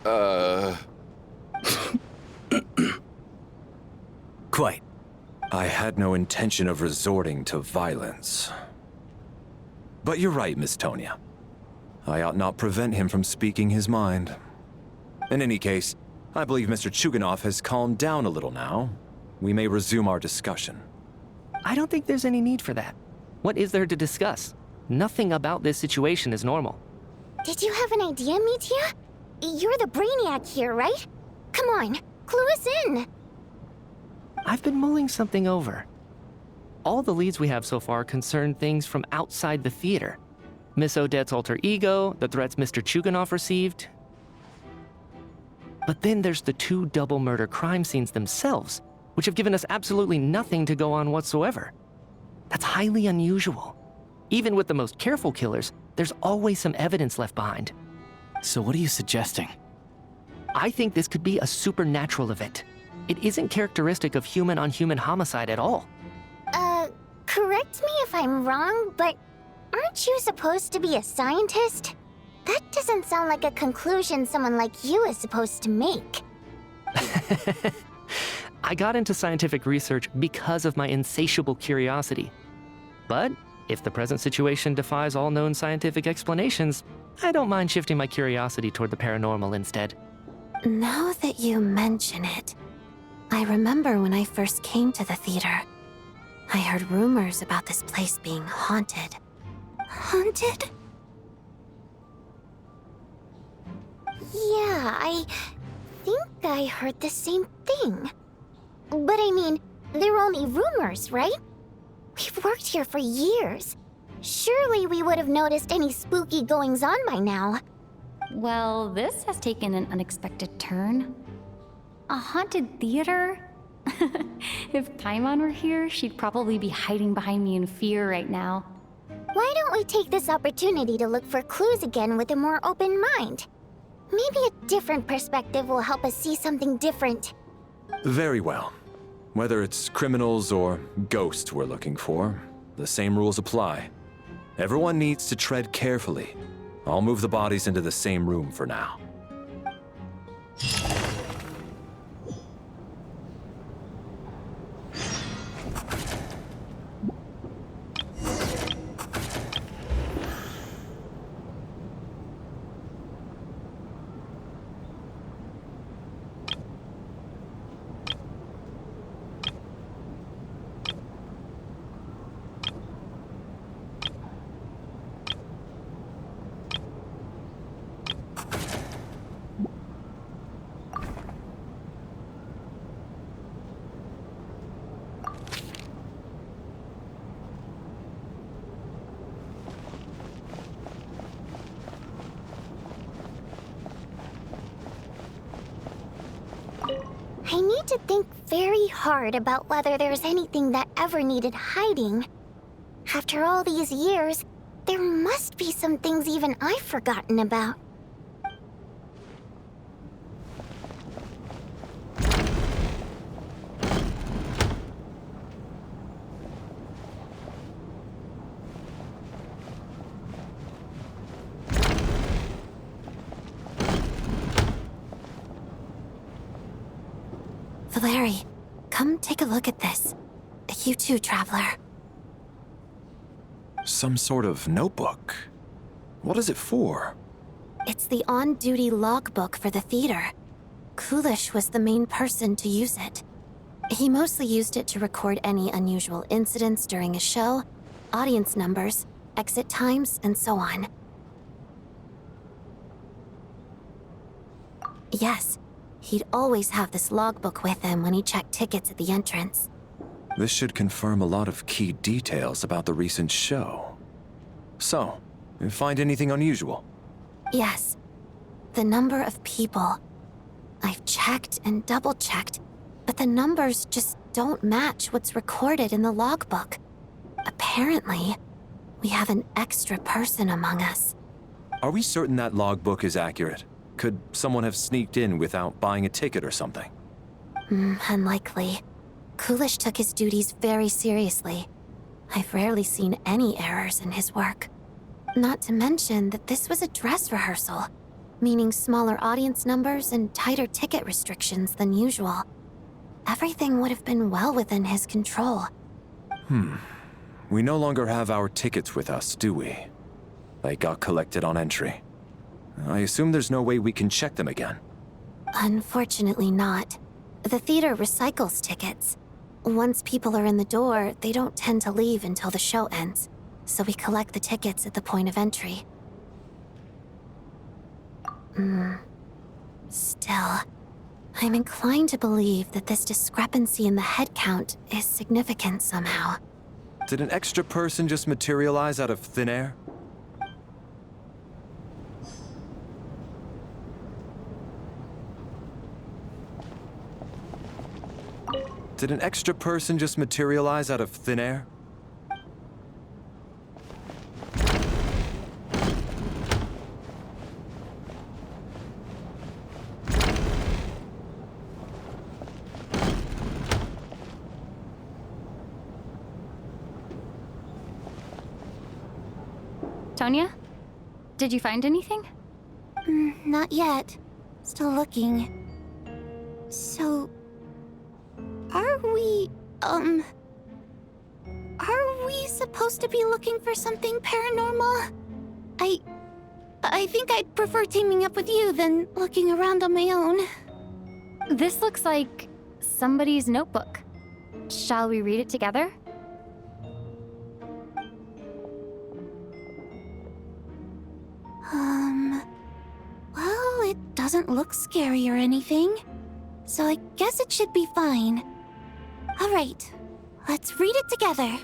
Uh... Quite. I had no intention of resorting to violence. But you're right, Miss Tonia. I ought not prevent him from speaking his mind. In any case, I believe Mr. Chuganov has calmed down a little now. We may resume our discussion. I don't think there's any need for that. What is there to discuss? Nothing about this situation is normal. Did you have an idea, Mitya? You're the brainiac here, right? Come on, clue us in! I've been mulling something over. All the leads we have so far concern things from outside the theater. Miss Odette's alter ego, the threats Mr. Chuganov received. But then there's the 2 double murder crime scenes themselves, which have given us absolutely nothing to go on whatsoever. That's highly unusual. Even with the most careful killers, there's always some evidence left behind. So what are you suggesting? I think this could be a supernatural event. It isn't characteristic of human-on-human homicide at all. Correct me if I'm wrong, but aren't you supposed to be a scientist? That doesn't sound like a conclusion someone like you is supposed to make. I got into scientific research because of my insatiable curiosity. But if the present situation defies all known scientific explanations, I don't mind shifting my curiosity toward the paranormal instead. Now that you mention it, I remember when I first came to the theater. I heard rumors about this place being haunted. Haunted? Yeah, I think I heard the same thing. But I mean, they're only rumors, right? We've worked here for years. Surely we would have noticed any spooky goings-on by now. Well, this has taken an unexpected turn. A haunted theater? If Paimon were here, she'd probably be hiding behind me in fear right now. Why don't we take this opportunity to look for clues again with a more open mind? Maybe a different perspective will help us see something different. Very well. Whether it's criminals or ghosts we're looking for, the same rules apply. Everyone needs to tread carefully. I'll move the bodies into the same room for now. I need to think very hard about whether there's anything that ever needed hiding. After all these years, there must be some things even I've forgotten about. Valeri, come take a look at this. You too, Traveler. Some sort of notebook. What is it for? It's the on-duty logbook for the theater. Kulish was the main person to use it. He mostly used it to record any unusual incidents during a show, audience numbers, exit times, and so on. Yes, he'd always have this logbook with him when he checked tickets at the entrance. This should confirm a lot of key details about the recent show. So, you find anything unusual? Yes. The number of people. I've checked and double-checked, but the numbers just don't match what's recorded in the logbook. Apparently, we have an extra person among us. Are we certain that logbook is accurate? Could someone have sneaked in without buying a ticket or something? Unlikely. Kulish took his duties very seriously. I've rarely seen any errors in his work. Not to mention that this was a dress rehearsal, meaning smaller audience numbers and tighter ticket restrictions than usual. Everything would have been well within his control. We no longer have our tickets with us, do we? They got collected on entry. I assume there's no way we can check them again. Unfortunately not. The theater recycles tickets. Once people are in the door, they don't tend to leave until the show ends, so we collect the tickets at the point of entry. Still, I'm inclined to believe that this discrepancy in the head count is significant somehow. Did an extra person just materialize out of thin air? Did an extra person just materialize out of thin air? Tonya? Did you find anything? Not yet. Still looking. So... Are we supposed to be looking for something paranormal? I think I'd prefer teaming up with you than looking around on my own. This looks like somebody's notebook. Shall we read it together? Well, it doesn't look scary or anything, so I guess it should be fine. All right, let's read it together.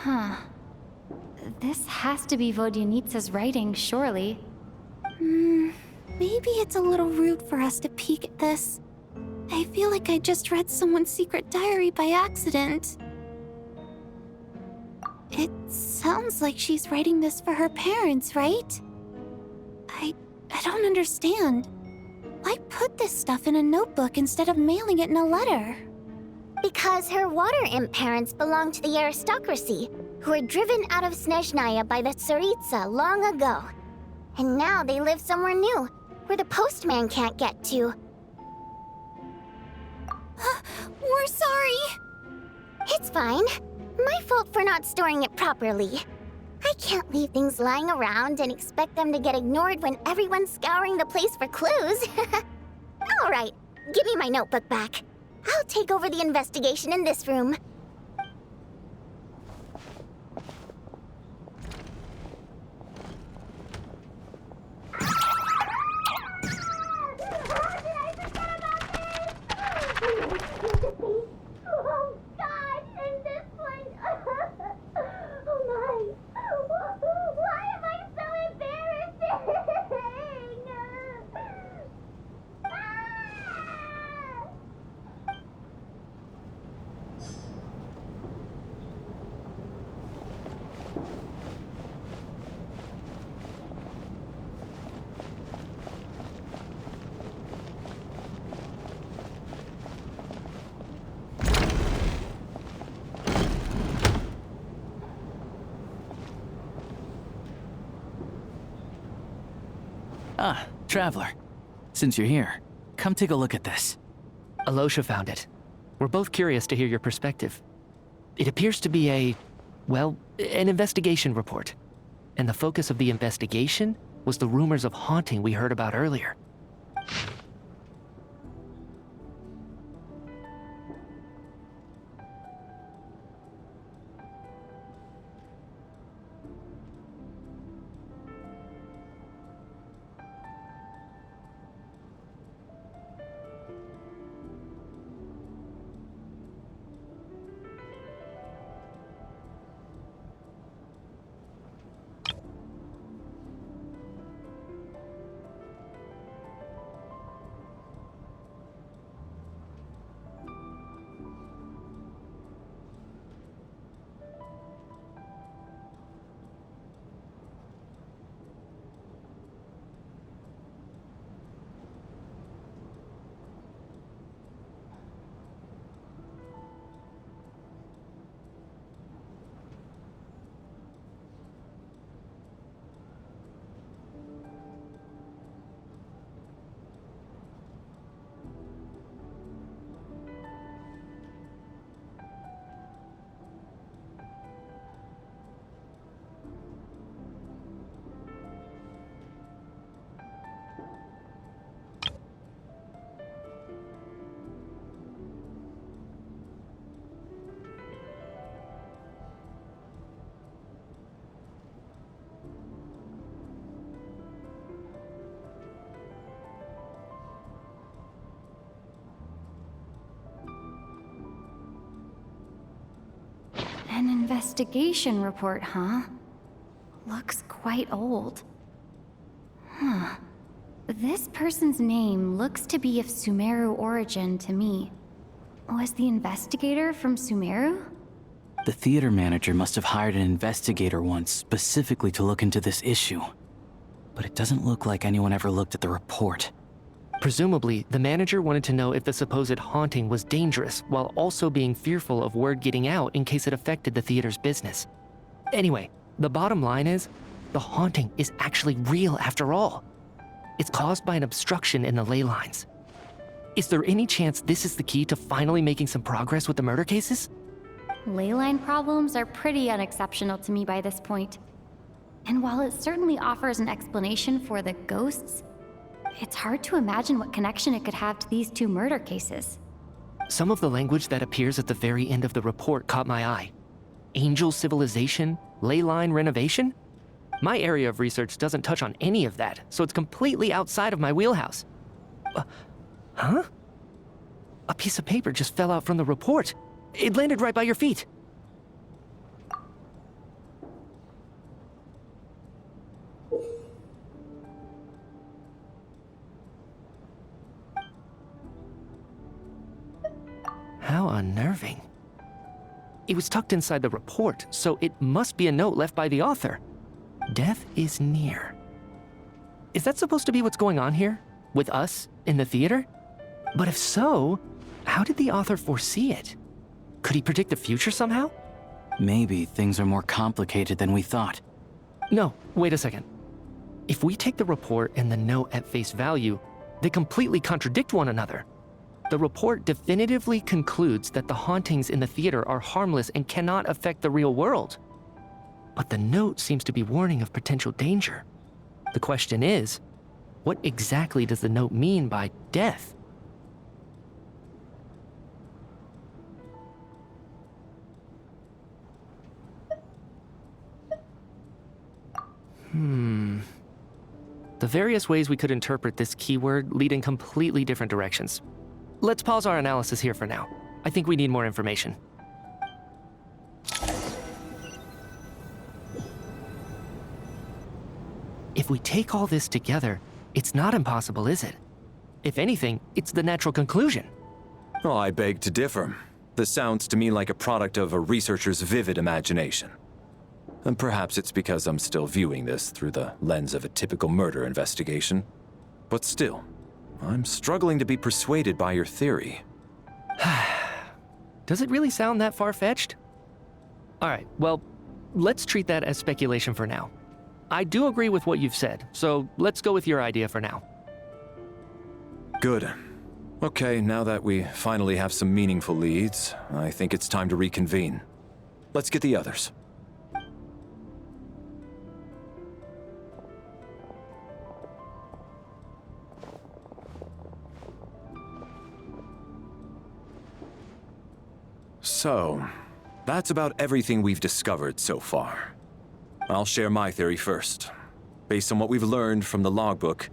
Huh. This has to be Vodyanitsa's writing, surely. Maybe it's a little rude for us to peek at this. I feel like I just read someone's secret diary by accident. It sounds like she's writing this for her parents, right? I don't understand. Why put this stuff in a notebook instead of mailing it in a letter? Because her water imp parents belong to the aristocracy, who were driven out of Snezhnaya by the Tsaritsa long ago. And now they live somewhere new, where the postman can't get to. We're sorry! It's fine. My fault for not storing it properly. I can't leave things lying around and expect them to get ignored when everyone's scouring the place for clues. All right, give me my notebook back. I'll take over the investigation in this room. Ah, Traveler. Since you're here, come take a look at this. Alosha found it. We're both curious to hear your perspective. It appears to be an investigation report. And the focus of the investigation was the rumors of haunting we heard about earlier. An investigation report, huh? Looks quite old. Huh. This person's name looks to be of Sumeru origin to me. Was the investigator from Sumeru? The theater manager must have hired an investigator once specifically to look into this issue. But it doesn't look like anyone ever looked at the report. Presumably, the manager wanted to know if the supposed haunting was dangerous while also being fearful of word getting out in case it affected the theater's business. Anyway, the bottom line is, the haunting is actually real after all. It's caused by an obstruction in the ley lines. Is there any chance this is the key to finally making some progress with the murder cases? Leyline problems are pretty unexceptional to me by this point. And while it certainly offers an explanation for the ghosts, it's hard to imagine what connection it could have to these two murder cases. Some of the language that appears at the very end of the report caught my eye. Angel civilization, ley line renovation? My area of research doesn't touch on any of that, so it's completely outside of my wheelhouse. Huh? A piece of paper just fell out from the report. It landed right by your feet. How unnerving. It was tucked inside the report, so it must be a note left by the author. Death is near. Is that supposed to be what's going on here? With us, in the theater? But if so, how did the author foresee it? Could he predict the future somehow? Maybe things are more complicated than we thought. No, wait a second. If we take the report and the note at face value, they completely contradict one another. The report definitively concludes that the hauntings in the theater are harmless and cannot affect the real world. But the note seems to be warning of potential danger. The question is, what exactly does the note mean by death? The various ways we could interpret this keyword lead in completely different directions. Let's pause our analysis here for now. I think we need more information. If we take all this together, it's not impossible, is it? If anything, it's the natural conclusion. Oh, I beg to differ. This sounds to me like a product of a researcher's vivid imagination. And perhaps it's because I'm still viewing this through the lens of a typical murder investigation. But still, I'm struggling to be persuaded by your theory. Does it really sound that far-fetched? All right, well, let's treat that as speculation for now. I do agree with what you've said, so let's go with your idea for now. Good. Okay, now that we finally have some meaningful leads, I think it's time to reconvene. Let's get the others. So, that's about everything we've discovered so far. I'll share my theory first. Based on what we've learned from the logbook,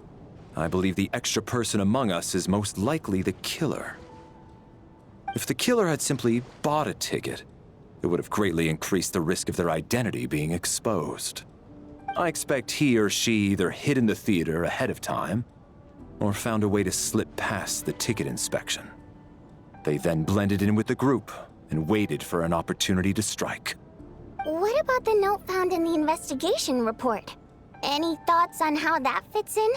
I believe the extra person among us is most likely the killer. If the killer had simply bought a ticket, it would have greatly increased the risk of their identity being exposed. I expect he or she either hid in the theater ahead of time, or found a way to slip past the ticket inspection. They then blended in with the group and waited for an opportunity to strike. What about the note found in the investigation report? Any thoughts on how that fits in?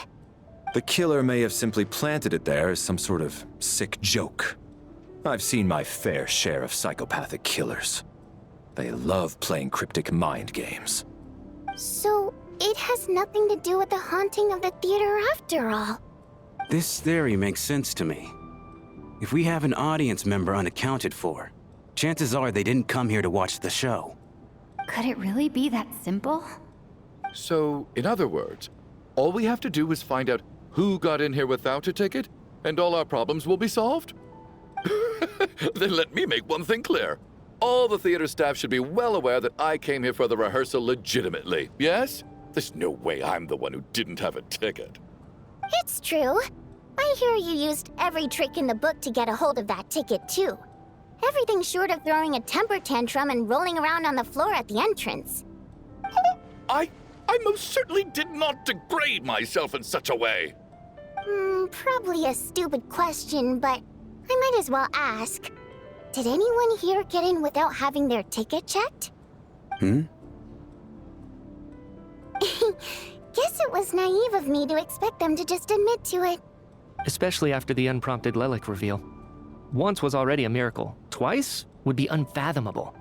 The killer may have simply planted it there as some sort of sick joke. I've seen my fair share of psychopathic killers. They love playing cryptic mind games. So, it has nothing to do with the haunting of the theater after all. This theory makes sense to me. If we have an audience member unaccounted for, chances are they didn't come here to watch the show. Could it really be that simple? So, in other words, all we have to do is find out who got in here without a ticket, and all our problems will be solved? Then let me make one thing clear. All the theater staff should be well aware that I came here for the rehearsal legitimately, yes? There's no way I'm the one who didn't have a ticket. It's true. I hear you used every trick in the book to get a hold of that ticket, too. Everything short of throwing a temper tantrum and rolling around on the floor at the entrance. I most certainly did not degrade myself in such a way. Probably a stupid question, but I might as well ask. Did anyone here get in without having their ticket checked? Hmm? Guess it was naive of me to expect them to just admit to it. Especially after the unprompted Lelic reveal. Once was already a miracle. Twice would be unfathomable.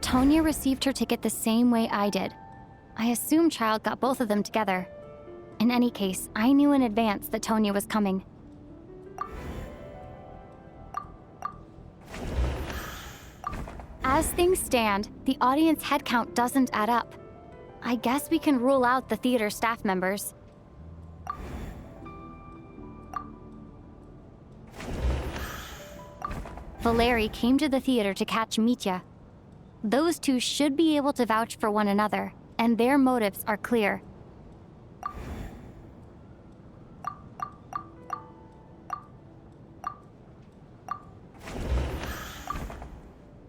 Tonya received her ticket the same way I did. I assume Child got both of them together. In any case, I knew in advance that Tonya was coming. As things stand, the audience head count doesn't add up. I guess we can rule out the theater staff members. Valeri came to the theater to catch Mitya. Those two should be able to vouch for one another, and their motives are clear.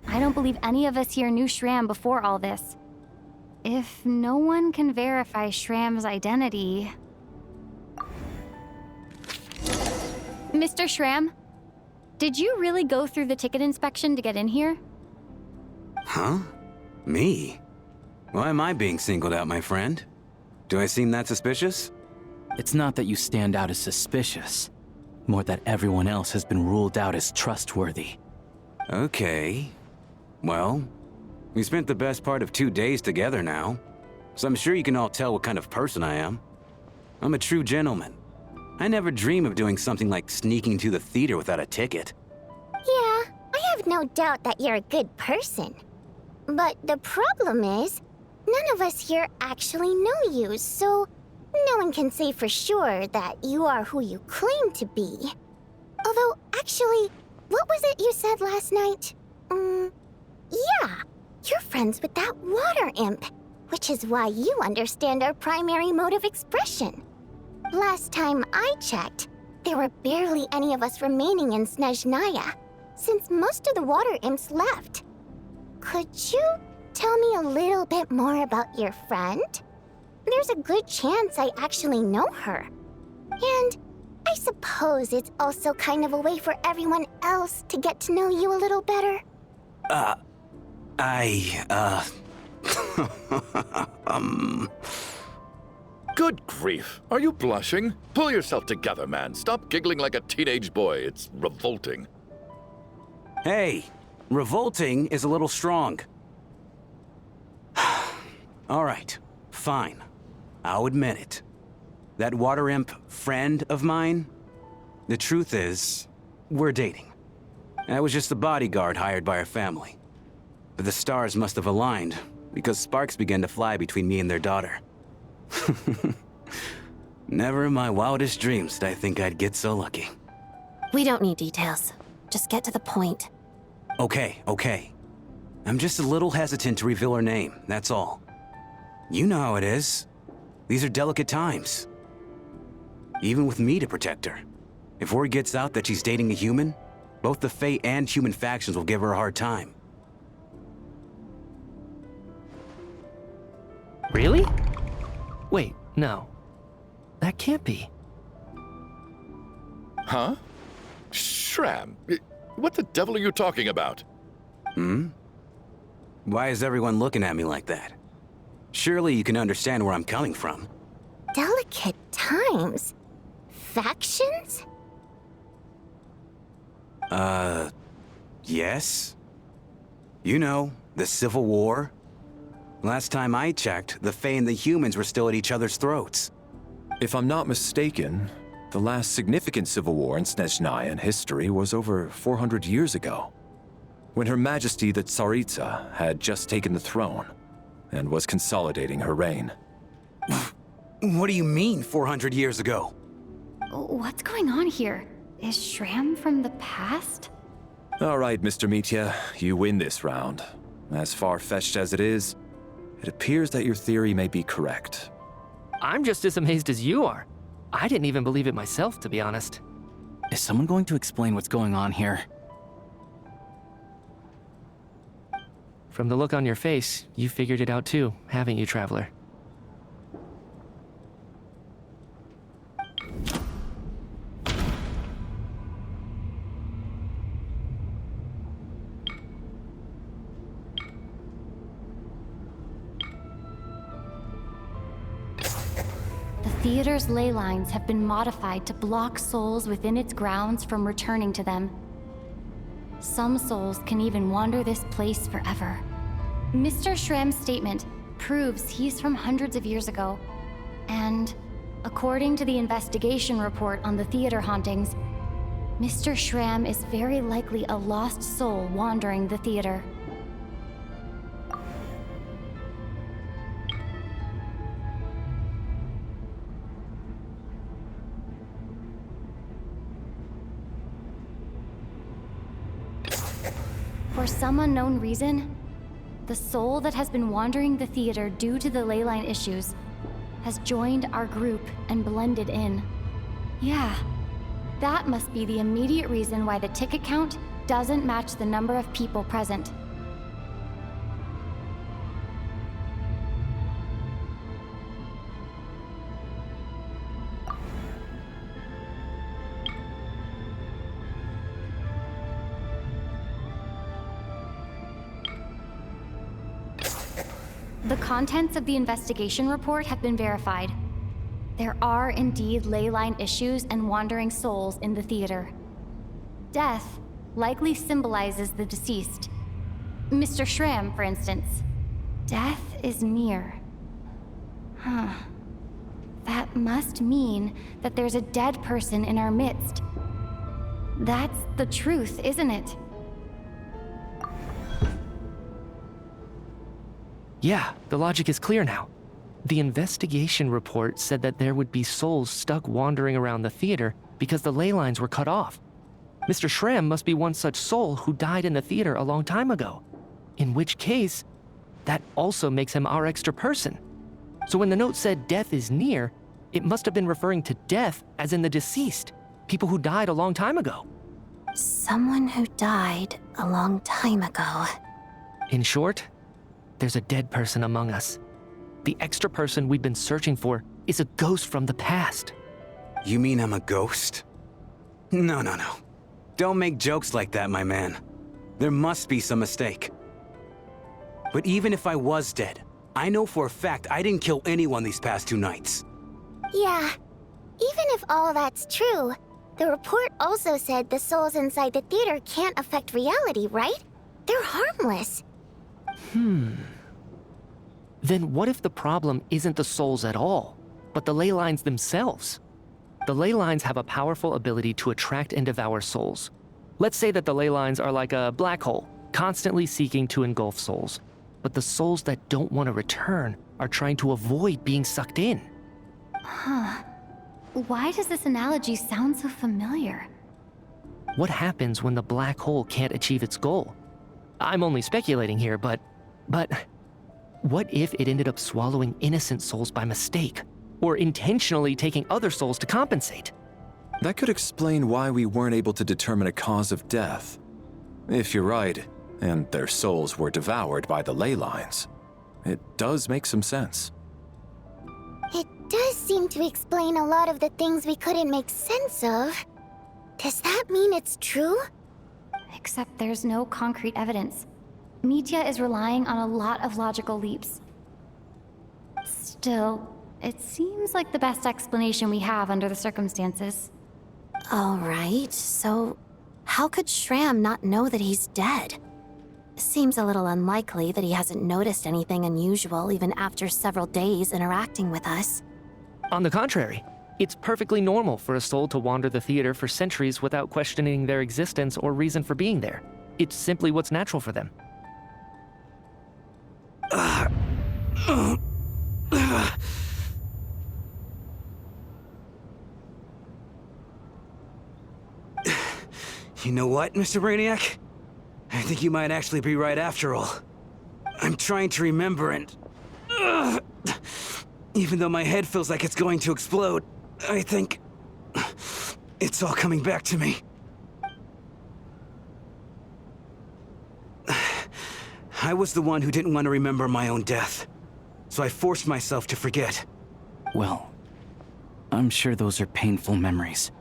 I don't believe any of us here knew Shram before all this. If no one can verify Shram's identity... Mr. Shram, did you really go through the ticket inspection to get in here? Huh? Me? Why am I being singled out, my friend? Do I seem that suspicious? It's not that you stand out as suspicious, more that everyone else has been ruled out as trustworthy. Okay. Well, we spent the best part of 2 days together now, so I'm sure you can all tell what kind of person I am. I'm a true gentleman. I never dream of doing something like sneaking to the theater without a ticket. Yeah, I have no doubt that you're a good person. But the problem is, none of us here actually know you, so no one can say for sure that you are who you claim to be. Although, actually, what was it you said last night? Yeah, you're friends with that water imp, which is why you understand our primary mode of expression. Last time I checked, there were barely any of us remaining in Snezhnaya, since most of the water imps left. Could you tell me a little bit more about your friend? There's a good chance I actually know her. And I suppose it's also kind of a way for everyone else to get to know you a little better. Good grief. Are you blushing? Pull yourself together, man. Stop giggling like a teenage boy. It's revolting. Hey, revolting is a little strong. All right, fine. I'll admit it. That water imp friend of mine, the truth is, we're dating. I was just the bodyguard hired by our family. But the stars must have aligned, because sparks began to fly between me and their daughter. Never in my wildest dreams did I think I'd get so lucky. We don't need details. Just get to the point. Okay. I'm just a little hesitant to reveal her name, that's all. You know how it is. These are delicate times. Even with me to protect her. If word gets out that she's dating a human, both the Fae and human factions will give her a hard time. Really? Wait, no. That can't be. Huh? Shram, what the devil are you talking about? Why is everyone looking at me like that? Surely you can understand where I'm coming from. Delicate times? Factions? Yes? You know, the Civil War? Last time I checked, the Fae and the humans were still at each other's throats. If I'm not mistaken, the last significant civil war in Snezhnayan history was over 400 years ago, when Her Majesty the Tsaritsa had just taken the throne and was consolidating her reign. What do you mean, 400 years ago? What's going on here? Is Shram from the past? All right, Mr. Mitya, you win this round. As far-fetched as it is, it appears that your theory may be correct. I'm just as amazed as you are. I didn't even believe it myself, to be honest. Is someone going to explain what's going on here? From the look on your face, you figured it out too, haven't you, Traveler? The theater's ley lines have been modified to block souls within its grounds from returning to them. Some souls can even wander this place forever. Mr. Shram's statement proves he's from hundreds of years ago. And according to the investigation report on the theater hauntings, Mr. Shram is very likely a lost soul wandering the theater. For some unknown reason, the soul that has been wandering the theater due to the leyline issues has joined our group and blended in. Yeah, that must be the immediate reason why the ticket count doesn't match the number of people present. The contents of the investigation report have been verified. There are indeed leyline issues and wandering souls in the theater. Death likely symbolizes the deceased. Mr. Shram, for instance. Death is near. Huh. That must mean that there's a dead person in our midst. That's the truth, isn't it? Yeah, the logic is clear now. The investigation report said that there would be souls stuck wandering around the theater because the ley lines were cut off. Mr. Shram must be one such soul who died in the theater a long time ago. In which case, that also makes him our extra person. So when the note said death is near, it must have been referring to death as in the deceased, people who died a long time ago. Someone who died a long time ago. In short, there's a dead person among us. The extra person we've been searching for is a ghost from the past. You mean I'm a ghost? No. Don't make jokes like that, my man. There must be some mistake. But even if I was dead, I know for a fact I didn't kill anyone these past 2 nights. Yeah, even if all that's true, the report also said the souls inside the theater can't affect reality, right? They're harmless. Then what if the problem isn't the souls at all, but the ley lines themselves? The ley lines have a powerful ability to attract and devour souls. Let's say that the ley lines are like a black hole, constantly seeking to engulf souls. But the souls that don't want to return are trying to avoid being sucked in. Why does this analogy sound so familiar? What happens when the black hole can't achieve its goal? I'm only speculating here, but what if it ended up swallowing innocent souls by mistake, or intentionally taking other souls to compensate? That could explain why we weren't able to determine a cause of death. If you're right, and their souls were devoured by the ley lines, it does make some sense. It does seem to explain a lot of the things we couldn't make sense of. Does that mean it's true? Except there's no concrete evidence. Media is relying on a lot of logical leaps. Still, it seems like the best explanation we have under the circumstances. All right, so how could Shram not know that he's dead? Seems a little unlikely that he hasn't noticed anything unusual even after several days interacting with us. On the contrary, it's perfectly normal for a soul to wander the theater for centuries without questioning their existence or reason for being there. It's simply what's natural for them. You know what, Mr. Brainiac? I think you might actually be right after all. I'm trying to remember and... even though my head feels like it's going to explode, I think... it's all coming back to me. I was the one who didn't want to remember my own death, so I forced myself to forget. Well, I'm sure those are painful memories.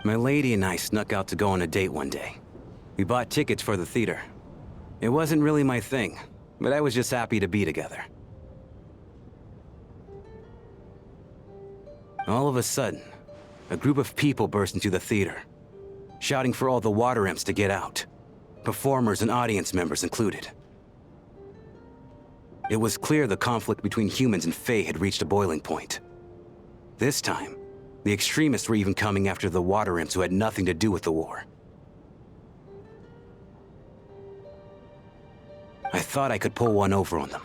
My lady and I snuck out to go on a date one day. We bought tickets for the theater. It wasn't really my thing, but I was just happy to be together. All of a sudden, a group of people burst into the theater, shouting for all the water imps to get out, performers and audience members included. It was clear the conflict between humans and Fae had reached a boiling point. This time, the extremists were even coming after the water imps who had nothing to do with the war. I thought I could pull one over on them,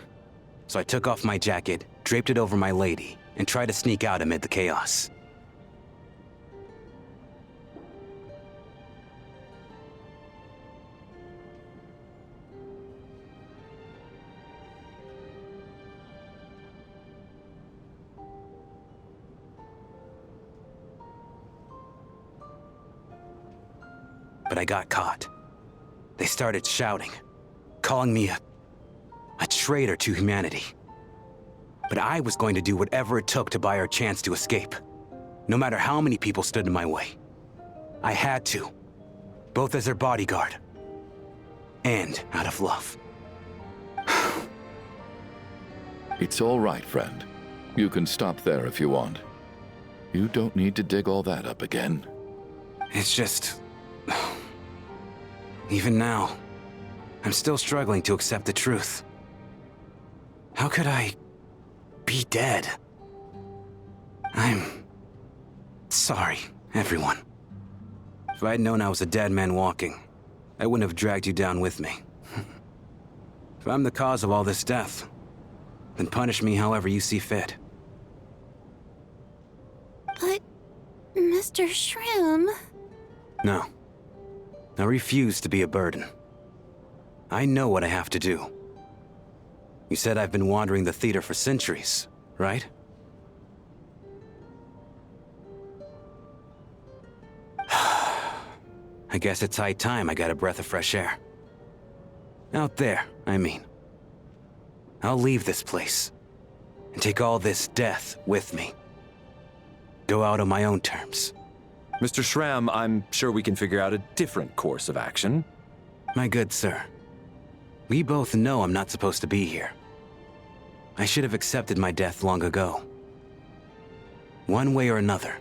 so I took off my jacket, draped it over my lady, and tried to sneak out amid the chaos. But I got caught. They started shouting, calling me a traitor to humanity. But I was going to do whatever it took to buy our chance to escape, no matter how many people stood in my way. I had to, both as their bodyguard and out of love. It's all right, friend. You can stop there if you want. You don't need to dig all that up again. It's just... even now, I'm still struggling to accept the truth. How could I be dead? I'm sorry, everyone. If I'd known I was a dead man walking, I wouldn't have dragged you down with me. If I'm the cause of all this death, then punish me however you see fit. But, Mr. Shrim... No. I refuse to be a burden. I know what I have to do. You said I've been wandering the theater for centuries, right? I guess it's high time I got a breath of fresh air. Out there, I mean. I'll leave this place and take all this death with me. Go out on my own terms. Mr. Schramm, I'm sure we can figure out a different course of action. My good sir, we both know I'm not supposed to be here. I should have accepted my death long ago. One way or another,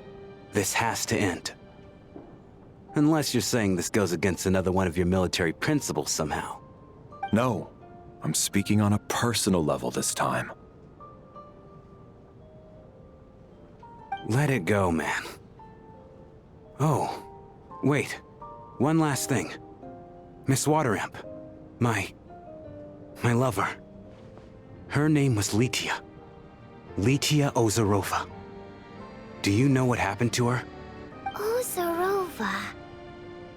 this has to end. Unless you're saying this goes against another one of your military principles somehow. No, I'm speaking on a personal level this time. Let it go, man. Oh, wait. One last thing. Miss Wateramp. My lover. Her name was Litia. Litia Ozarova. Do you know what happened to her? Ozarova.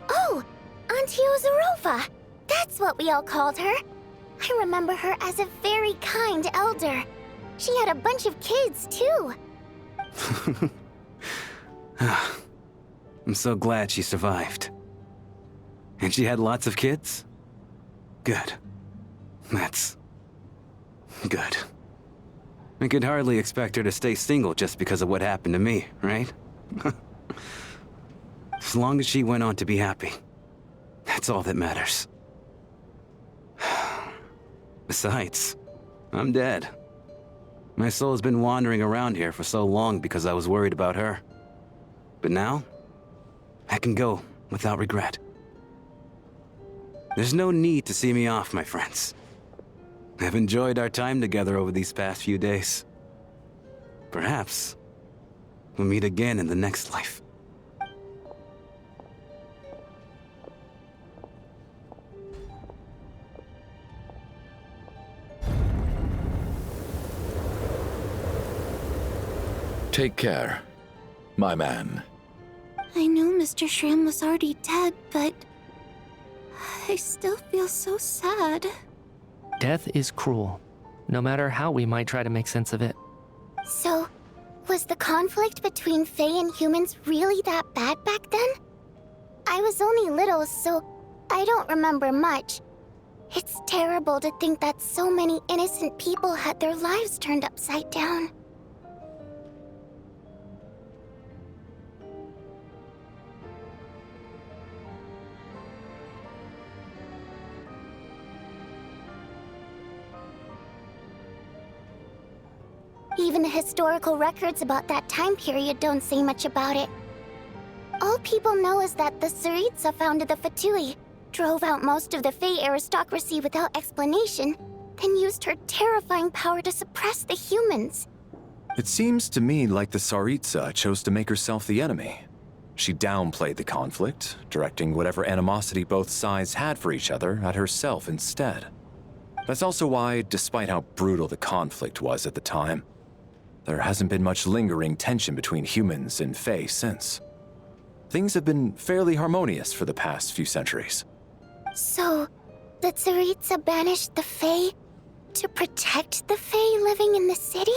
Oh, Auntie Ozarova. That's what we all called her. I remember her as a very kind elder. She had a bunch of kids, too. I'm so glad she survived. And she had lots of kids? Good. That's good. I could hardly expect her to stay single just because of what happened to me, right? As long as she went on to be happy, that's all that matters. Besides, I'm dead. My soul has been wandering around here for so long because I was worried about her. But now, I can go without regret. There's no need to see me off, my friends. I've enjoyed our time together over these past few days. Perhaps we'll meet again in the next life. Take care, my man. I knew Mr. Schramm was already dead, but I still feel so sad. Death is cruel, no matter how we might try to make sense of it. So, was the conflict between Fae and humans really that bad back then? I was only little, so I don't remember much. It's terrible to think that so many innocent people had their lives turned upside down. Even the historical records about that time period don't say much about it. All people know is that the Tsaritsa founded the Fatui, drove out most of the Fae aristocracy without explanation, then used her terrifying power to suppress the humans. It seems to me like the Tsaritsa chose to make herself the enemy. She downplayed the conflict, directing whatever animosity both sides had for each other at herself instead. That's also why, despite how brutal the conflict was at the time, there hasn't been much lingering tension between humans and Fae since. Things have been fairly harmonious for the past few centuries. So, the Tsaritsa banished the Fae to protect the Fae living in the city?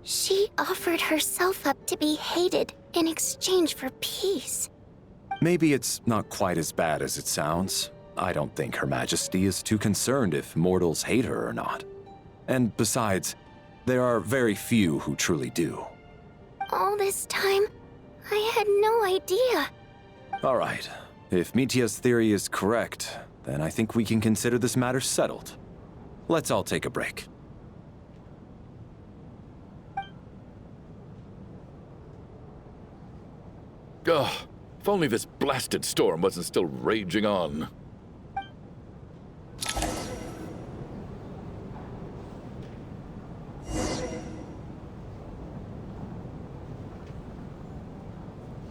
She offered herself up to be hated in exchange for peace. Maybe it's not quite as bad as it sounds. I don't think Her Majesty is too concerned if mortals hate her or not. And besides, there are very few who truly do. All this time, I had no idea. All right. If Mitia's theory is correct, then I think we can consider this matter settled. Let's all take a break. Ugh, if only this blasted storm wasn't still raging on.